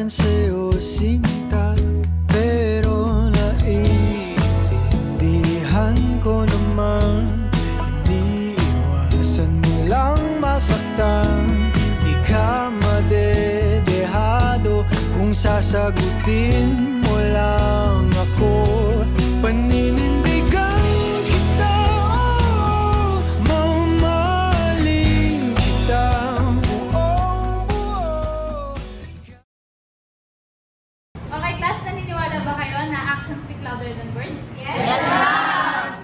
yan sa'yo, sinta, pero naiintindihan ko naman, hindi iwasan mo lang masaktan. Di ka madedehado kung sasagutin mo lang ako. Paninindigan kita, oh, mamahalin kita buong buo. Okay, class, naniniwala ba kayo na actions speak louder than words? Yes, ma'am!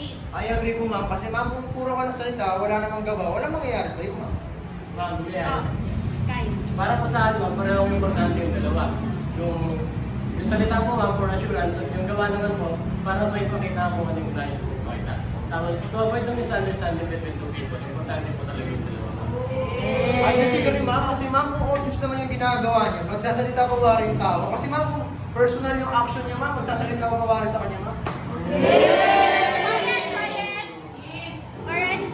Is. I agree po ma'am, kasi ma'am kung puro ka ng salita, wala namang gawa, walang mangyayari sa'yo ma'am. Ma'am, yan. Kyle. Para po sa akin, ma'am, parehong importante yung dalawa. Yung salita po, ma'am, for assurance, at yung gawa naman po, para po ipakita kung ano yung nais po pakita. Tapos, to avoid the misunderstanding between two people, importante po talaga yung dalawa, ma'am. Ay, kasi ganun ma'am, kasi ma'am kung obvious naman yung ginagawa niya, magsasalita pa ba rin yung tao? Kasi ma'am, kung personal yung action niya ma'am, magsasalita pa ba rin sa kanya ma'am? Quiet! Is. Alright,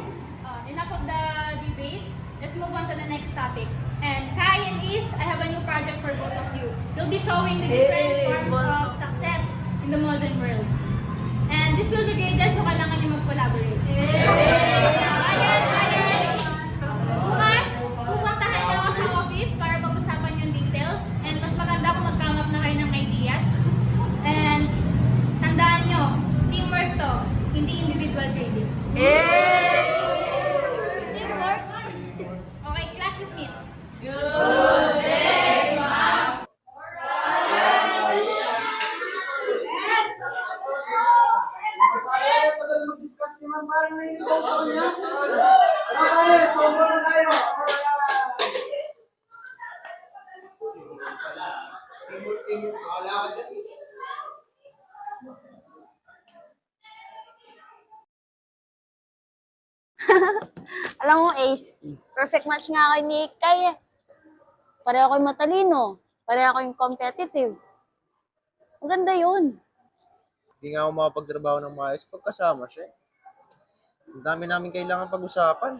enough of the debate. Let's move on to the next topic. And Kai and Is, I have a new project for both of you. They'll be showing the different forms of success in the modern world. And this will be graded, so kailangan nyo mag-collaborate. Quiet! Bukas, pupuntahan nyo ako sa office para pag-usapan yung details. And mas maganda kung mag-come up na kayo ng ideas. And tandaan nyo, teamwork to, hindi individual trading. Okay, class dismissed. Mag-discuss ni ma'am, paano na yung boss niya? Pare, sobo na tayo! Timur, wala ka dyan. Alam mo, Ace, perfect match nga kay ni Kay. Pareho kayong matalino. Pareho kayong competitive. Maganda yun. Hindi nga ako makapagtrabaho ng maayos pagkasama siya. Ang dami namin kailangan pag-usapan.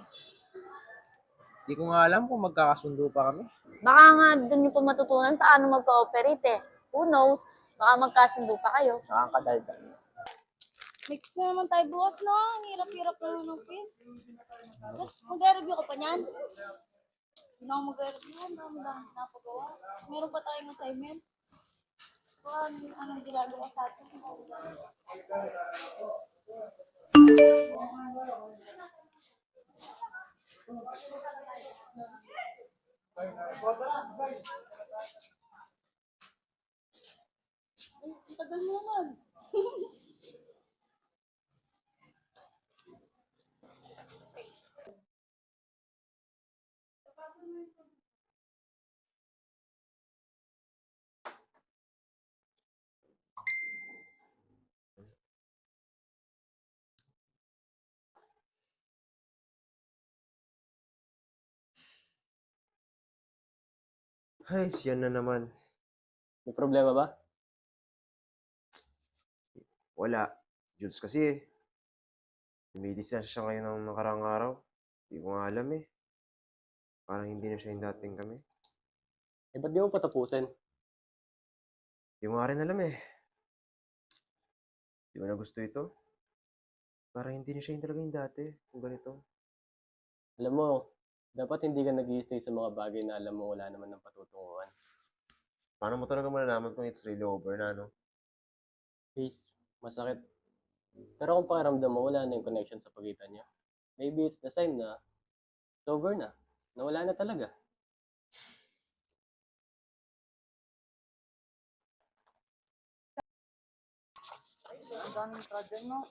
Hindi ko nga alam kung magkakasundo pa kami. Baka nga doon yung matutunan paano mag-cooperate eh. Who knows? Baka magkasundo pa kayo. Nakakadaldal. Mix na naman tayo bukas, no? Ang hirap-hirap na ng quiz. Tapos, mag-review ka pa niyan? Hindi na ako mag-review. Ang dami napagawa. Meron pa tayong assignment. Baka anong ginagawa sa atin. Ay, ang tagal mo naman. Ay, yan na naman. May problema ba? Wala. Jules kasi, dumidistansya siya ngayon ng nakarang araw. Hindi ko nga alam eh. Parang hindi na siya yung dating kami. Eh, ba't di mo patapusin? Hindi ko nga rin alam eh. Hindi ko na gusto ito. Parang hindi na siya yung talaga yung dati. Kung ganito. Alam mo, dapat hindi ka nag-i-stay sa mga bagay na alam mo wala naman ng patutunguhan. Paano mo talaga malalaman kung it's really over na, no? Ace, masakit. Pero kung pakiramdam mo, wala na yung connection sa pagitan niya. Maybe it's the sign na it's over na. Na wala na talaga. Ang daming project, no?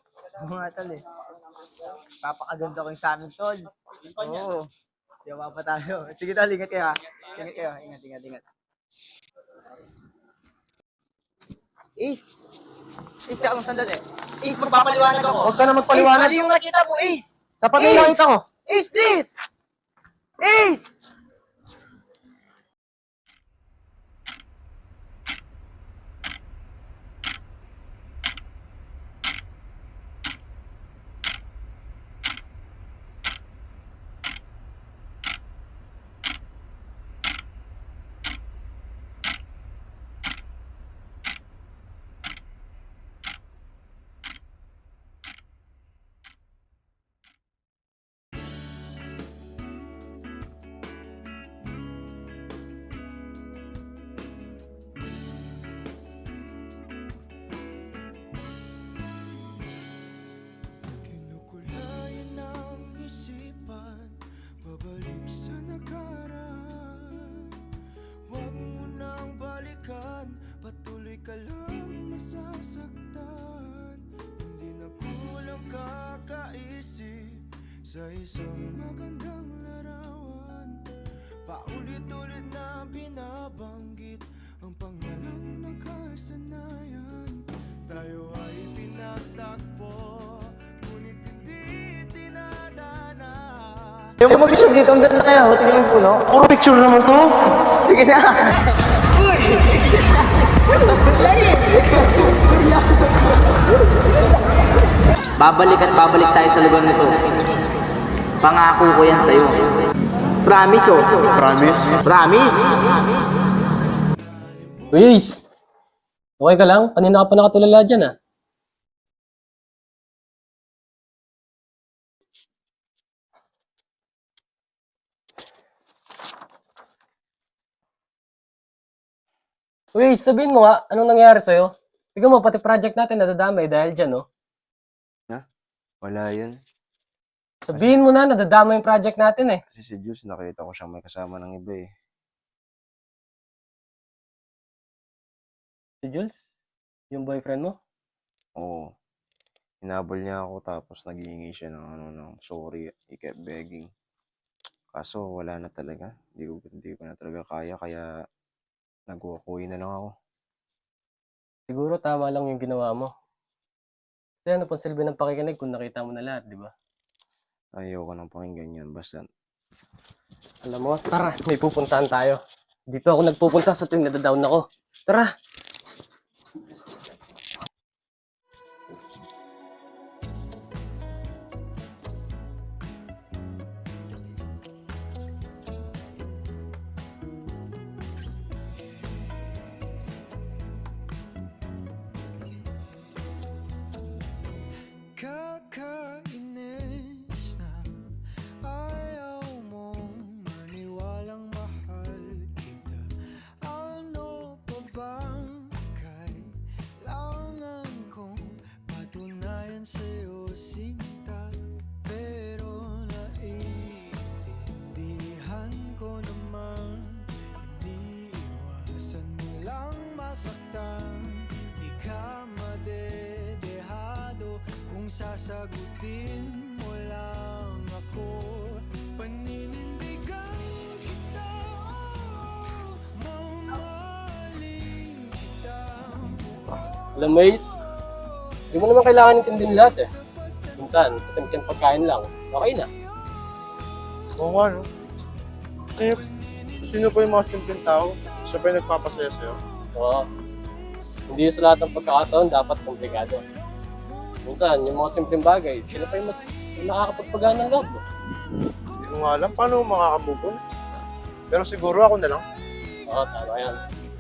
Oo nga, tol eh. Papakaganda ko yung sa amin, tol. Oo. Di ba pa tayo? Sige, tol, ingat kayo ha. Ingat kayo. Ingat. Ace! Ace, akong sandali. Ace, magpapaliwanag ako. Huwag ka na magpaliwanag. Ace, mali yung nakita mo, Ace! Sa pamilya Ace! kita ko. Ace, please! Ace! sa isang magandang larawan. Paulit-ulit na binabanggit ang pangalang nakasanayan. Tayo ay pinagtagpo, ngunit hindi tinadana. Yung mag-picture dito, ang ganda kaya. Tingnan mo po, no? Puro picture naman to. Sige na. Babalik at babalik tayo sa lugar nito. Pangako ko yan sa'yo. Promise, oh. Promise? Promise! Uy, Ace! Okay ka lang? Kanina ka pa nakatulala dyan ah. Uy, Ace, sabihin mo nga, anong nangyari sa'yo? Tignan mo, pati project natin nadadamay dahil dyan, no? Wala yun. Sabihin mo na, nadadamay yung project natin eh. Kasi si Jules, nakita ko siyang may kasama ng iba eh. Si Jules? Yung boyfriend mo? Oo. Hinabol niya ako tapos naghihingi siya ng ng sorry. He kept begging. Kaso wala na talaga. Hindi ko na talaga kaya nag-walk-away na lang ako. Siguro tama lang yung ginawa mo. Kasi ano pang silbi ng pakikinig kung nakita mo na lahat, di ba? Ayoko nang pakinggan yan. Basta Alam mo, tara, may pupuntahan tayo. Dito ako nagpupunta sa tuwing nadadown ako. Tara! Kakainis na ayaw mong maniwalang mahal kita. Ano pa bang kailangan kong patunayan sa'yo, sinta? Pero naiintindihan ko naman, hindi iwasan mo lang masaktan. Di ka madedehado kung sasagutin mo lang ako. Paninindigan kita, mamahalin kita. Alam mo, Ace, hindi mo naman kailangan intindihin lahat eh. Minsan, sa simpleng pagkain lang, okay na. oo nga, no? Kasi sino pa yung mga simpleng tao? Siya pa yung nagpapasaya sa'yo? Oo. Hindi sa lahat ng pagkakataon dapat komplikado. Minsan, yung mga simpleng bagay, sila pa yung mas nakakapagpagaan ng loob mo. Hindi ko nga alam paano makakabukol. Pero siguro ako na lang. Oo, tama yan.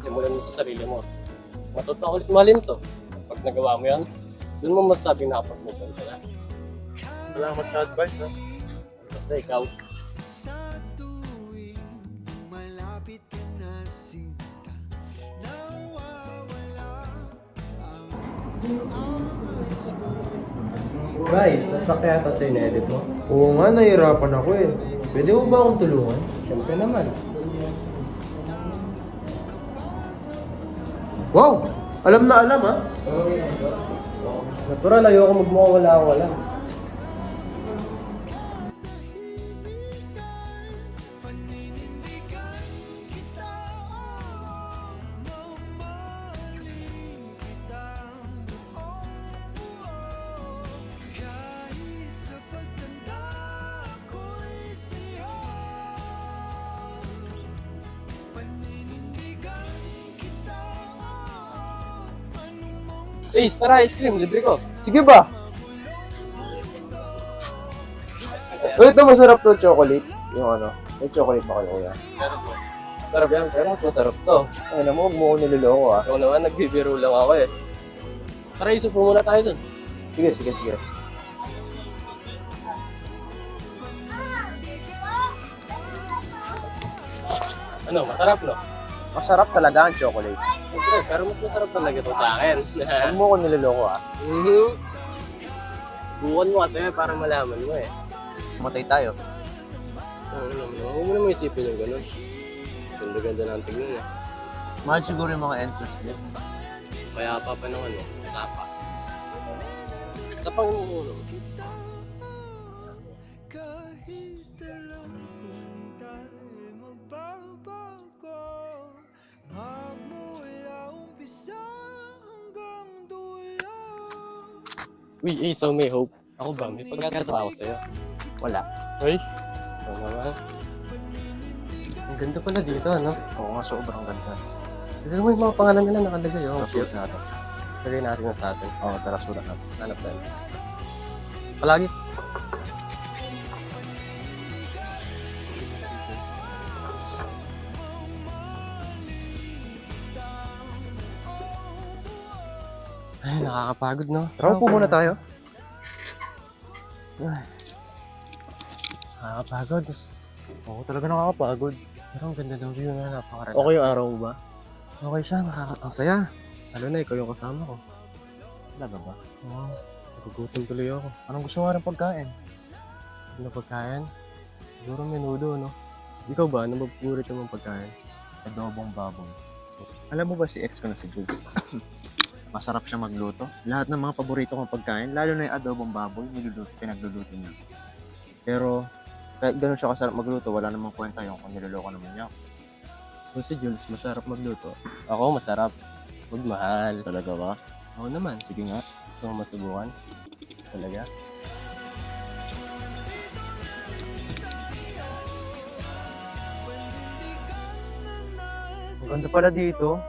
Simulan mo sa sarili mo. Matuto ka ulit mahalin to. Pag nagawa mo yan, doon mo masasabing nakapag-move ka na. Salamat sa advice, ha? Basta ikaw, Sa tuwing malapit ka na, sinta, nawawala ang angas ko. guys, nasa kaya ito sa in-edit mo? Oo nga, nahihirapan ako eh. Pwede mo ba akong tulungan? Siyempre naman. Wow! Alam na alam, ha? Natural, ayoko magmukha wala akong alam. Kahit sa pagtanda ko'y siya, paninindigan kita. Anong mong Ace, tara, ice cream, libre ko. Sige ba? Ito masarap to, chocolate. Yung ano, may chocolate ba kayo, kuya? Sarap yan, pero mas masarap to. Ay, naman, huwag mo ako niloloko, ha? Ikaw naman, nagbibiro lang ako eh. Tara, isupo muna tayo dun. Sige, sige, sige. Ano, masarap no? Masarap talaga ang chocolate. Siyempre, pero mas masarap talaga to sa akin. Huwag mo ako niloloko, ha? Bukan mo kasi para malaman mo eh. Matay tayo. Huwag mo naman isipin yung ganun. Ganda-ganda ng tingnan eh. Mahal siguro yung mga entrance din. Kaya pa ng ano, tapa. Tapang mo muna. mag-isa hanggang dulo. Uy, so may hope. Ako ba? May pagkakatawa ako sa'yo. Wala. Uy, ito naman. Ang ganda pala dito, ano? Oo nga, sobrang ganda. Tignan mo yung mga pangalan nila nakalagay, oh. Nasuot natin. Lagay natin yung sa atin. Oo, tara sulat natin. Hanap tayo. Palagi. Ay, nakakapagod, no? Tara, upo muna tayo. Nakakapagod. Oo, talaga nakakapagod. Pero ang ganda ng view na napakarala. Okay yung araw mo ba? Okay siya, ang saya. Lalo na ikaw yung kasama ko. Talaga ba? Oo, nagugutom tuloy ako. Anong gusto mo rin pagkain? Ano pagkain? Siguro menudo, no? Ikaw ba? Ano ba paborito mong pagkain? Adobong baboy. Alam mo ba si ex ko na si Jules? Masarap siya magluto. Lahat ng mga paborito kong pagkain, lalo na yung adobong baboy, pinagluluto niya. Pero, kahit ganun siya kasarap magluto, wala namang kwenta yung kung niloloko naman niya. Kung si Jules, masarap magluto. Ako, masarap. Huwag mahal. Talaga ba? Oo naman. Sige nga. Gusto mo masubukan? Talaga? Ang ganda pala dito.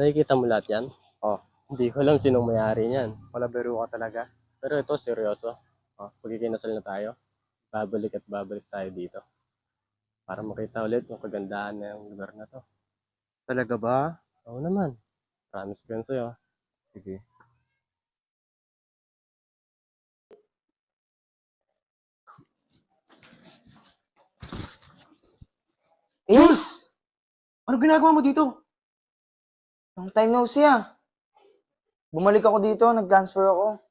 Nakikita mo lahat yan? Oh. Hindi ko alam sinong may-ari niyan. Wala biro ka talaga. Pero ito, seryoso. Pag ikinasal na tayo, babalik at babalik tayo dito. Para makita ulit yung kagandahan ng lugar na to. Talaga ba? Oo naman. Promise ko yun sa'yo. Sige. Jules! Ano ginagawa mo dito? Long time no see ah. Bumalik ako dito, nag-transfer ako.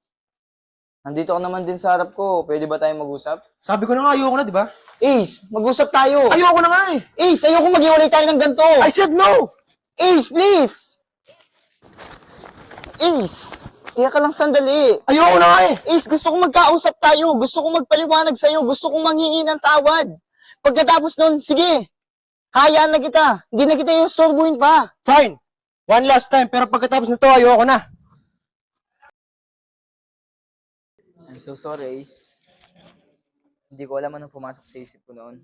Nandito ka naman din sa harap ko. Pwede ba tayong mag-usap? Sabi ko na nga, ayoko na, di ba? Ace, mag-usap tayo. Ayoko na nga eh! Ace, ayoko mag-iwalay tayo ng ganito. I said no! Ace, please! Ace, tiya ka lang sandali. Ayoko na nga eh! Ace, gusto kong magkausap tayo. Gusto kong magpaliwanag sa'yo. Gusto kong manghingi ng tawad. Pagkatapos nun, sige. Hayaan na kita. Hindi na kita yung storbuhin pa. Fine! One last time, pero pagkatapos nito, ayoko na! I'm so sorry, Ace. Hindi ko alam anong pumasok sa isip ko noon.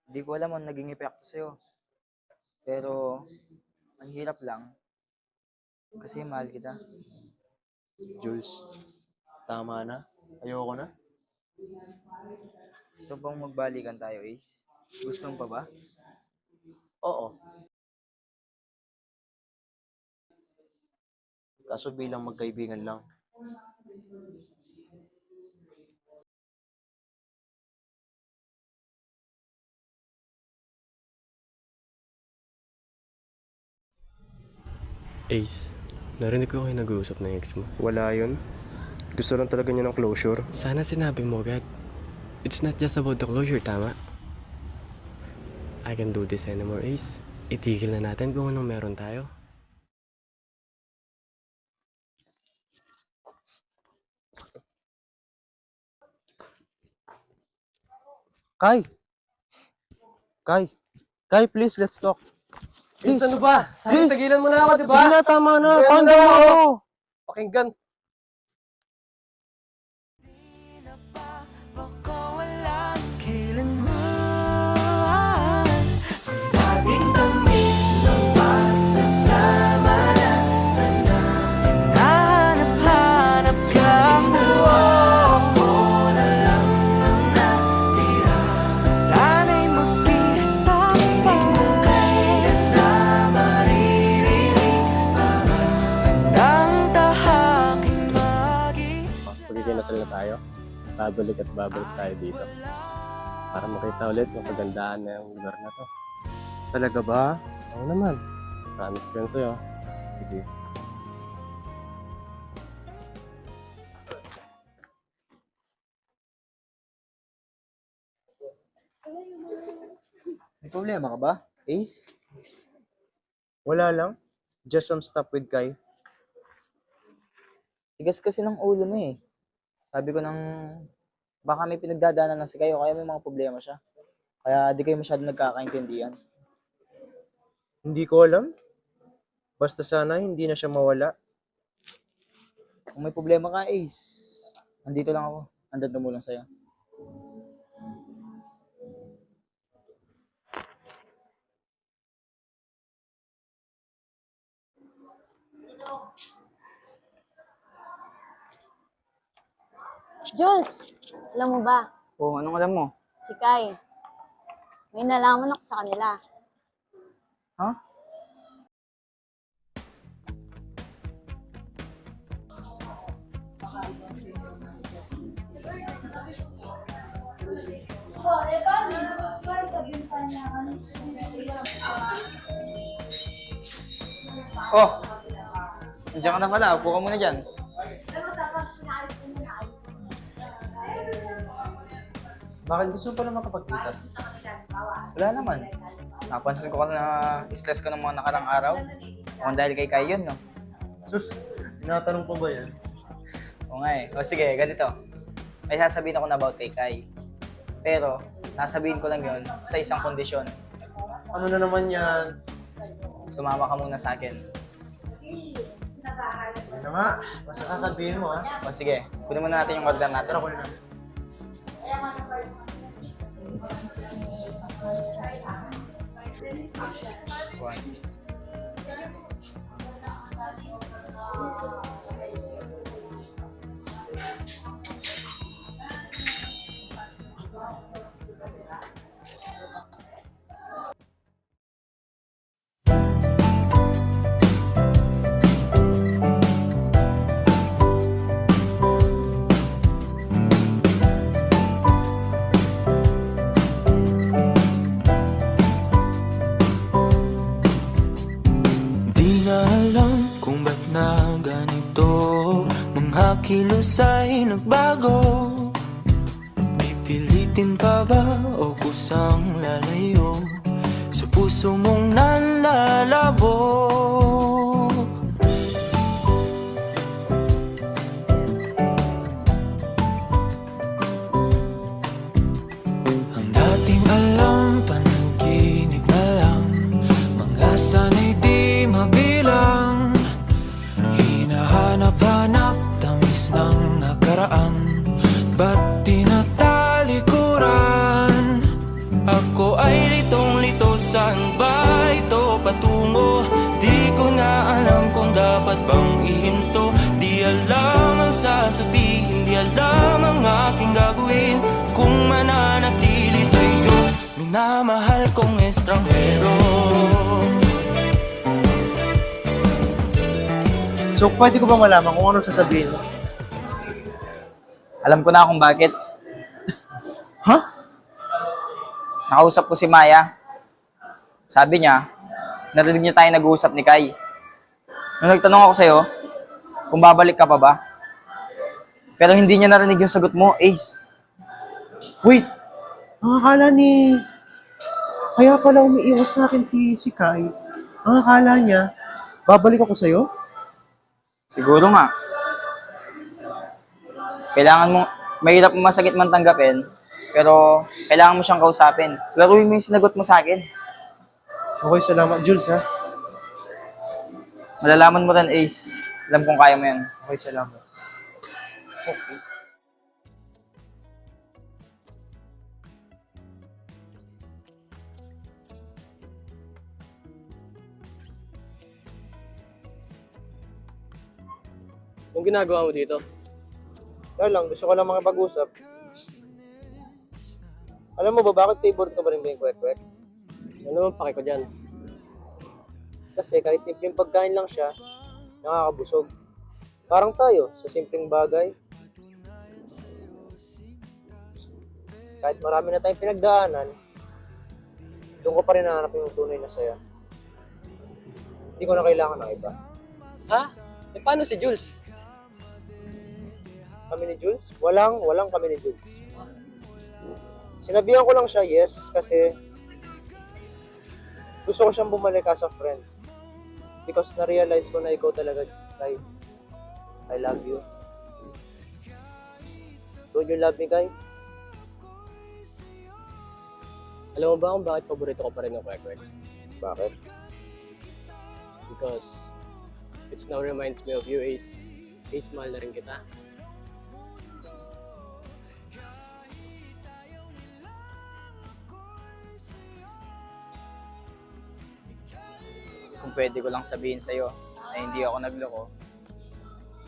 Hindi ko alam anong naging epekto sa'yo. Pero, ang hirap lang. Kasi mahal kita. Jules, tama na. Ayoko na. Gusto bang magbalikan tayo, Ace? Gusto mo pa ba? Oo. Kaso bilang magkaibigan lang. Ace, narinig ko kayo nag-uusap ng ex mo. Wala yun. Gusto lang talaga niya ng closure. Sana sinabi mo agad. It's not just about the closure, tama? I can do this anymore, Ace. Itigil na natin kung anong meron tayo. Kai! Kai! Kai, please, let's talk. Ace, ano ba? Sana Please. tagilan mo na ako, di ba? Sige na, tama na. Sige Paano na. ako? Pakinggan. Baka walang kailanman laging tamis ng pagsasama na sana hinahanap-hanap ka mo ako na lang ang natira sana'y magkita pa kailan na maririnig ang tahaking mag-isa. Pag ikinasal na tayo, babalik at babalik tayo dito. Para makita ulit yung kagandahan ng lugar na to. Talaga ba? Oo naman. Promise ko yun sa'yo. Sige. May problema ka ba, Ace? Wala lang. Just some stuff with Kai. Tigas kasi ng ulo mo eh. Sabi ko baka may pinagdadaanan lang si kayo, kaya may mga problema siya. Kaya di kayo masyado nagkakaintindihan. Hindi ko alam. Basta sana hindi na siya mawala. Kung may problema ka, Ace, nandito lang ako. Andun tumulong sa'yo. Jules, alam mo ba, Oh, anong alam mo? si Kai, may nalaman ako sa kanila. Ha? Oh, nandiyan ka na pala. Upo ka muna dyan. Bakit gusto mo pala makapagkita? Wala naman. Napansin ko na stress ka ng mga nakarang araw. Mukhang dahil kay Kai yun, no? Sus, tinatanong pa ba yan? Oo nga eh. O sige, ganito. May sasabihin ako na about kay Kai. Pero, sasabihin ko lang yun sa isang kondisyon. Ano na naman yan? Sumama ka muna sa akin. Ano nga? Basta sasabihin mo ha? O sige, kunin muna natin yung order natin. Pero ko na. One. Di na alam kung ba't na ganito. Mga kilos ay nagbago. Pipilitin pa ba o kusang lalayo sa puso mong nalalabo? Ang dating alam, panaginip na lang. Mga sana'y di mabilang. Hinahanap-hanap, tamis ng nakaraan. Ba't tinatalikuran? Ako ay litong-lito, saan ba ito patungo? Di ko na alam kung dapat bang ihinto. Di alam ang sasabihin, di alam ang aking gagawin. Kung mananatili sa'yo, minamahal kong estranghero. So, pwede ko ba malaman kung ano sasabihin mo? Alam ko na kung bakit. Ha? Nakausap ko si Maya. Sabi niya, narinig niya tayo nag-uusap ni Kai. Nung nagtanong ako sa'yo, kung babalik ka pa ba? Pero hindi niya narinig yung sagot mo, Ace. Wait! Ang akala ni... Kaya pala umiiwas sa akin si Kai. Ang akala niya, babalik ako sa'yo? Siguro nga. Kailangan mo, mahirap mo masakit man tanggapin, pero kailangan mo siyang kausapin. Laruin mo yung sinagot mo sa akin. Okay, salamat. Jules, ha? Malalaman mo rin, Ace. Alam kong kaya mo yan. Okay, salamat. Okay. Anong ginagawa mo dito? Kaya lang, gusto ko lang makipag-usap. Alam mo ba, bakit favorite ko ba rin ba yung kwek-kwek? Ano naman pake ko dyan? Kasi kahit simpleng pagkain lang siya, nakakabusog. Parang tayo, sa simpleng bagay. Kahit marami na tayong pinagdaanan, doon ko pa rin nahanap yung tunay na saya. Hindi ko na kailangan ng iba. Ha? Eh paano si Jules? Kami ni Jules? Walang kami ni Jules. Sinabihan ko lang siya, yes, kasi gusto ko siyang bumalik as a friend. Because na-realize ko na ikaw talaga, Kai. I love you. Don't you love me, Kai? Alam mo ba kung bakit paborito ko pa rin ng kwek-kwek? Bakit? because it now reminds me of you, Ace. Ace, mahal na rin kita. Kung pwede ko lang sabihin sa'yo na hindi ako nagloko,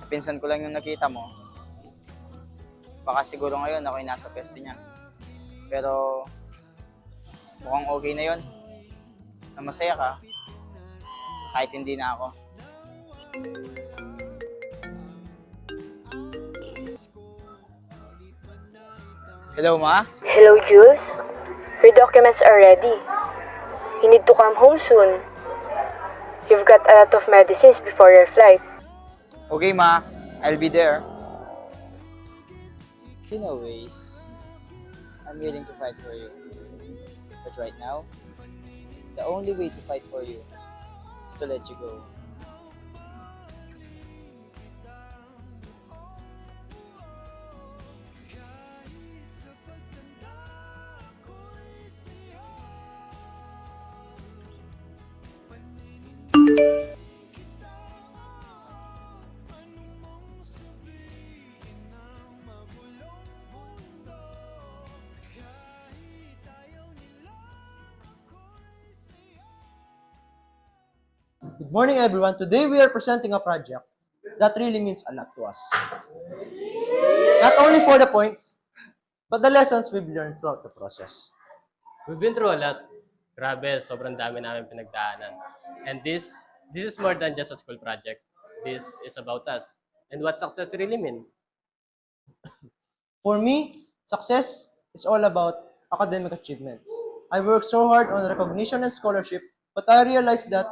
pinsan ko lang yung nakita mo, baka siguro ngayon ako'y nasa pwesto niya. Pero mukhang okay na yon, na masaya ka, kahit hindi na ako. Hello, Ma? Hello, Jules. Your documents are ready. You need to come home soon. You've got a lot of medicines before your flight. Okay, Ma. I'll be there. In a ways, I'm willing to fight for you. But right now, the only way to fight for you is to let you go. Good morning, everyone. Today we are presenting a project that really means a lot to us. Not only for the points, but the lessons we've learned throughout the process. We've been through a lot. Grabe, sobrang dami namin pinagdaanan. And this is more than just a school project. This is about us and what success really mean. For me, success is all about academic achievements. I worked so hard on recognition and scholarship, but I realized that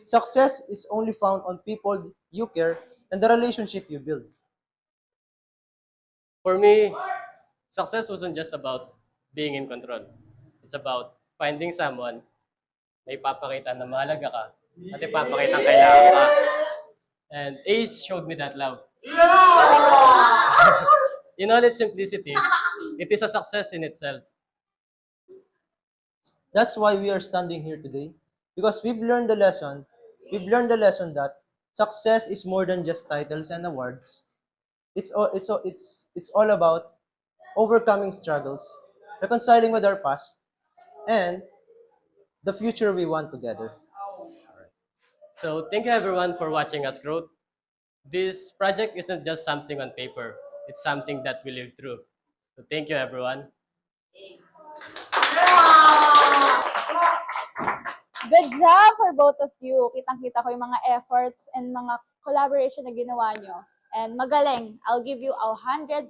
success is only found on people you care and the relationship you build. For me, success wasn't just about being in control. It's about finding someone na ipapakita na mahalaga ka at ipapakita ang kailangan ka. And Ace showed me that love. In all its simplicity, it is a success in itself. That's why we are standing here today, because we've learned the lesson that success is more than just titles and awards. It's all about overcoming struggles, reconciling with our past, and the future we want together. So thank you everyone for watching us grow. This project isn't just something on paper. It's something that we live through. So thank you everyone. Good job for both of you. Kitang-kita ko yung mga efforts and mga collaboration na ginawa nyo. And magaling. I'll give you 100%.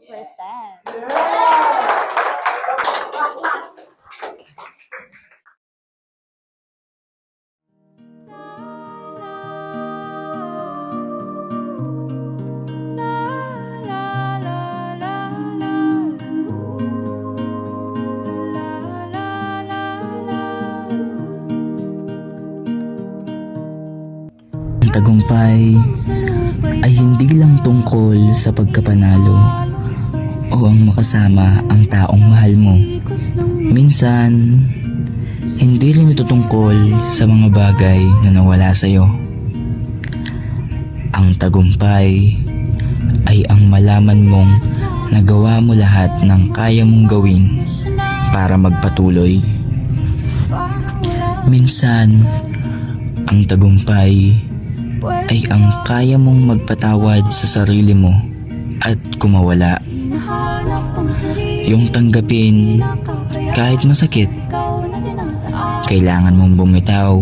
Ang tagumpay ay hindi lang tungkol sa pagkapanalo o ang makasama ang taong mahal mo. Minsan, hindi rin ito tungkol sa mga bagay na nawala sa'yo. Ang tagumpay ay ang malaman mong nagawa mo lahat ng kaya mong gawin para magpatuloy. Minsan, ang tagumpay ay ang kaya mong magpatawad sa sarili mo at kumawala. Yung tanggapin kahit masakit, kailangan mong bumitaw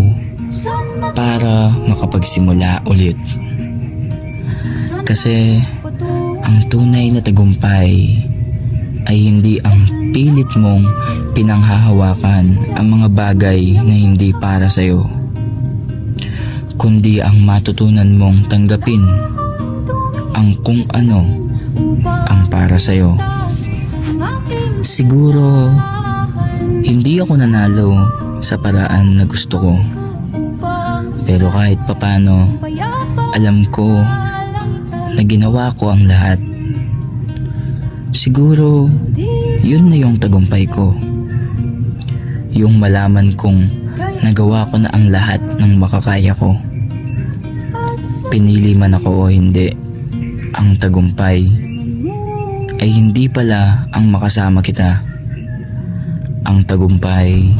para makapagsimula ulit. Kasi ang tunay na tagumpay ay hindi ang pilit mong pinanghahawakan ang mga bagay na hindi para sa'yo, kundi ang matutunan mong tanggapin ang kung ano ang para sa'yo. Siguro, hindi ako nanalo sa paraan na gusto ko. Pero kahit papano, alam ko na ginawa ko ang lahat. Siguro, yun na yung tagumpay ko. Yung malaman kong nagawa ko na ang lahat ng makakaya ko pinili man ako o hindi, ang tagumpay ay hindi pala ang makasama kita. Ang tagumpay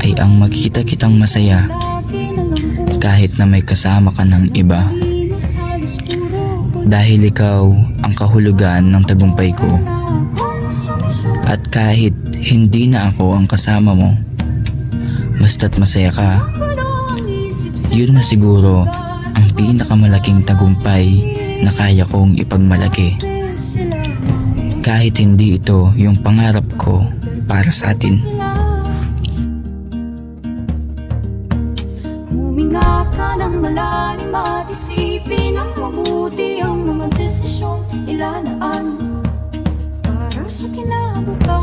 ay ang makita kitang masaya kahit na may kasama ka ng iba. Dahil ikaw ang kahulugan ng tagumpay ko. At kahit hindi na ako ang kasama mo, basta't masaya ka, yun na siguro ang pinakamalaking tagumpay na kaya kong ipagmalaki. Kahit hindi ito yung pangarap ko para sa atin. Huminga ka ng malalim at isipin ang mabuti ang mga desisyong ilalaan para sa kinabukasan.